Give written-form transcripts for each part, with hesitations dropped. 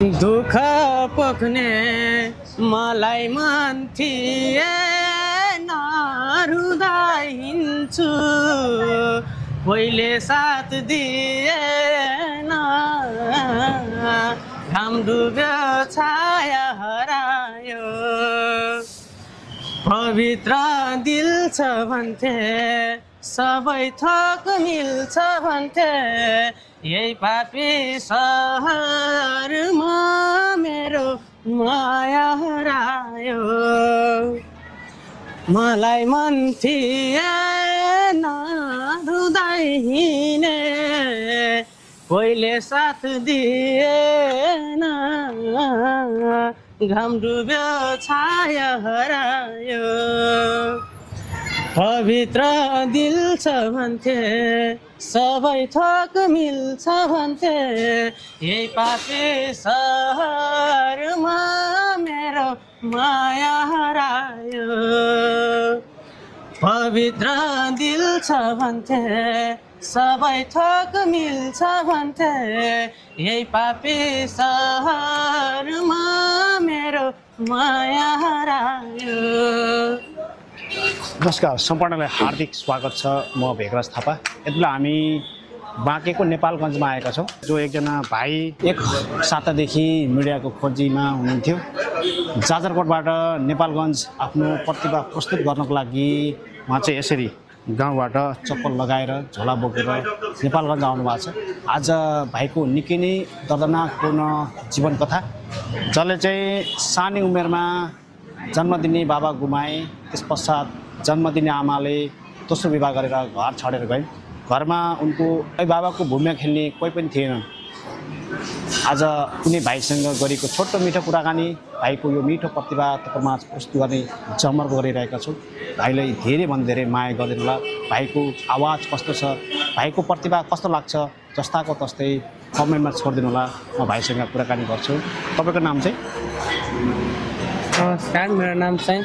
दुःख पोख्ने मलाई मन थिएन रुँदै हिँड्छु कोहीले साथ दिएन घाम डुब्यो छाया हरायो पवित्र दिल छ भन्थे सबै थोक मिल्छ भन्थे यही पापी सहरमा मेरो माया हरायो मलाई मन थिएन रुँदै हिँडे कोहीले साथ दिएन घाम डुब्यो छाया हरायो पवित्र दिल छ भन्थे सबै थोक मिल्छ भन्थे यही पापी सहरमा मेरो माया हरायो पवित्र दिल छ भन्थे सबै थोक मिल्छ भन्थे यही पापी सहरमा मेरो माया हरायो। नमस्कार, सम्पूर्णलाई हार्दिक स्वागत छ। म भेकराज थापा। यतिबेला हामी बाँकेको नेपालगञ्जमा आएका छौँ। जो एकजना भाइ एक सातादेखि मिडियाको खोजीमा हुनुहुन्थ्यो। जाजरकोटबाट नेपालगञ्ज आफ्नो प्रतिभा प्रस्तुत गर्नको लागि उहाँ चाहिँ यसरी गाउँबाट चप्पल लगाएर झोला बोकेर नेपालगञ्ज आउनुभएको छ। आज भाइको निकै नै दर्दनाकपूर्ण जीवन कथा, जसले चाहिँ सानै उमेरमा जन्म दिने बाबा गुमाए, त्यस पश्चात जन्म दिने आमाले दोस्रो विवाह गरेर घर छोडेर गए। घरमा उनको बाबाको भूमिका खेल्ने कोही पनि थिएन। आज कुनै भाइसँग गरेको छोटो मिठो कुराकानी, भाइको यो मिठो प्रतिभा तपाईँमा प्रस्तुत गर्ने जमर्को गरिरहेका छौँ। भाइलाई धेरैभन्दा धेरै माया गरिदिनु होला। भाइको आवाज कस्तो छ, भाइको प्रतिभा कस्तो लाग्छ, जस्ताको तस्तै कमेन्टमा छोडिदिनु होला। म भाइसँग कुराकानी गर्छु। तपाईँको नाम चाहिँ? नमस्कार, मेरो नाम चाहिँ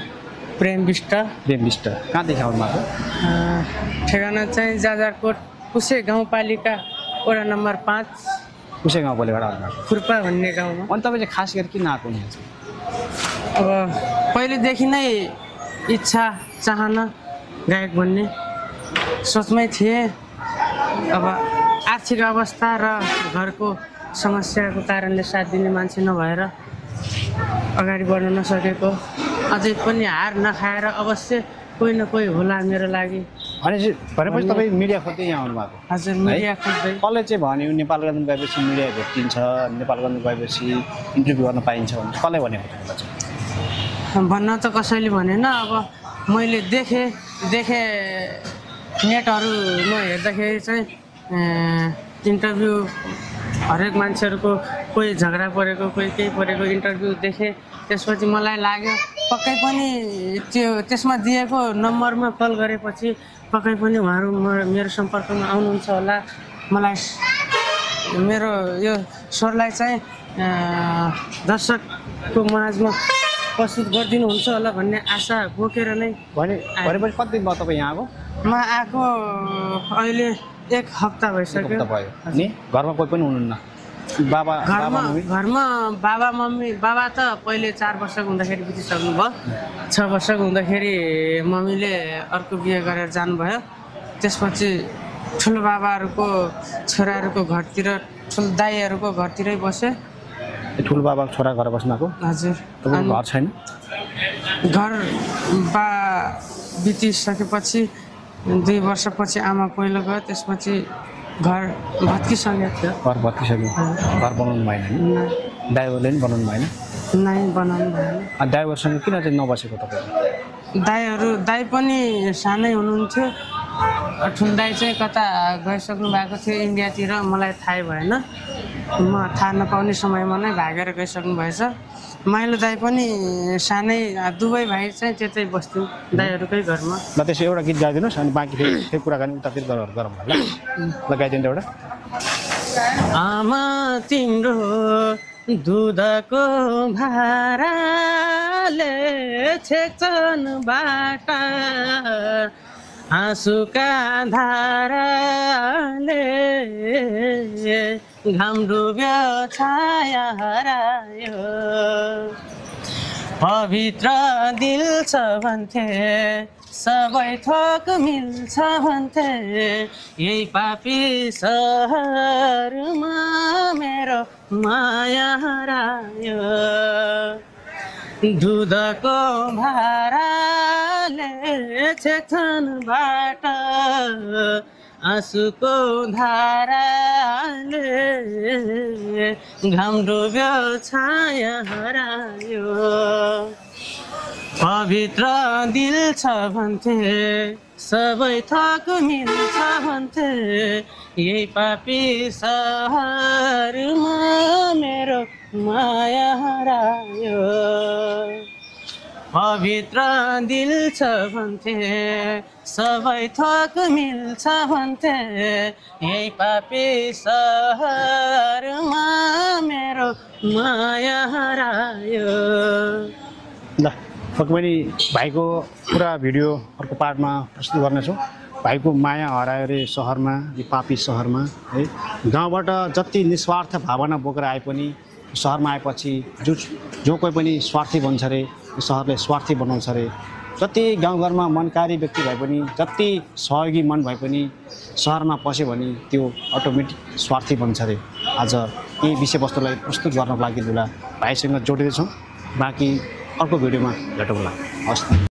प्रेम विष्ट। प्रेम विष्ट कहाँदेखि आउनु भएको? ठेगाना चाहिँ जाजरकोट कुसे गाउँपालिका वडा नम्बर 5 कुसे गाउँपालिकाबाट आउनु भएको? खुर्पा भन्ने गाउँमा। अनि तपाईँ चाहिँ खास गरी किन आएको नि? अब पहिलेदेखि नै इच्छा चाहना गायक बन्ने सोचमै थिएँ। अब आर्थिक अवस्था र घरको समस्याको कारणले साथ दिने मान्छे नभएर अगाडि बढ्न नसकेको, अझै पनि हार नखाएर अवश्य कोही न कोही होला मेरो लागि भनेपछि तपाईँ मिडिया खोज्दै यहाँ आउनु भएको? हजुर, मिडिया खोज्दै। कसले चाहिँ भन्यो नेपालगञ्ज गएपछि मिडिया भेटिन्छ, नेपालगञ्ज गएपछि इन्टरभ्यू गर्न पाइन्छ भने कसले भनेको चाहिँ? भन्न त कसैले भनेन। अब मैले देखेँ नेटहरूमा हेर्दाखेरि चाहिँ इन्टरभ्यू हरेक मान्छेहरूको कोही झगडा परेको, कोही केही परेको इन्टरभ्यू देखेँ। त्यसपछि मलाई लाग्यो पक्कै पनि त्यसमा दिएको नम्बरमा कल गरेपछि पक्कै पनि उहाँहरू मेरो सम्पर्कमा आउनुहुन्छ होला। मलाई मेरो यो स्वरलाई चाहिँ दर्शकको माझमा प्रस्तुत गरिदिनुहुन्छ होला भन्ने आशा बोकेर नै भनेपछि कति दिन भयो तपाईँ यहाँ आएको? म आएको अहिले 1 हप्ता भइसक्यो। अनि घरमा कोही पनि हुनुहुन्न? घरमा बाबा मम्मी, बाबा त पहिले 4 वर्षको हुँदाखेरि बितिसक्नु भयो। 6 वर्षको हुँदाखेरि मम्मीले अर्को बिहे गरेर जानुभयो। त्यसपछि ठुलो बाबाहरूको छोराहरूको घरतिर, ठुलो दाइहरूको घरतिरै बसेँ। ठुलो बाबा छोरा घर बस्नको? हजुर। तपाईँको घर छैन? घर बितिसकेपछि 2 वर्षपछि आमा पहिलो गयो। त्यसपछि घर भत्किसकेको थियो। घर भत्किसक्यो? घर बनाउनु भएन? ड्राइभरले पनि बनाउनु भएन? नै, बनाउनु भएन। ड्राइभरसँग किन चाहिँ नबसेको तपाईँ? दाइ पनि सानै हुनुहुन्थ्यो। ठुलो दाइ चाहिँ कता गइसक्नु भएको थियो इन्डियातिर, मलाई थाहै भएन। म थाहा नपाउने समयमा नै भागेर गइसक्नु भएछ। माइलो दाइ पनि सानै, दुवै भाइ चाहिँ त्यतै बस्थ्यौँ दाइहरूकै घरमा। ल त्यसो एउटा गीत गाइदिनुहोस्, अनि बाँकी फेरि कुराकानी उतातिर गरौँ ल। गाइदिनु एउटा। आमा तिम्रो दुधको भाराले छेक्छन् बाटा, आँसुका धाराले घाम डुब्यो छाया हरायो पवित्र दिल छ भन्थे सबै थोक मिल्छ भन्थे यही पापी सहरमा मेरो माया हरायो दुधको भाराले छेक्छन् आँसुको धाराले घाम डुब्यो छाया हरायो पवित्र दिल छ भन्थे सबै थोक मिल्छ भन्थे यही पापी सहरमा मेरो माया हरायो पवित्र दिल छ भन्थे सबै थोक मिल्छ भन्थे यही पापी सहरमा मेरो माया हरायो ल पक्कै पनि भाइको पुरा भिडियो अर्को पार्टमा प्रस्तुत गर्नेछु भाइको माया हरायो रे सहरमा यो पापी सहरमा है गाउँबाट जति निस्वार्थ भावना बोकेर आए पनि सहरमा आएपछि जो कोही पनि स्वार्थी बन्छ रे यो सहरले स्वार्थी बनाउँछ रे जति गाउँघरमा मनकारी व्यक्ति भए पनि जति सहयोगी मन भए पनि सहरमा पस्यो भने त्यो अटोमेटिक स्वार्थी बन्छ रे आज यही विषयवस्तुलाई प्रस्तुत गर्नको लागि दुला भाइसँग जोडिँदैछौँ बाँकी अर्को भिडियोमा भेटौँला हवस्।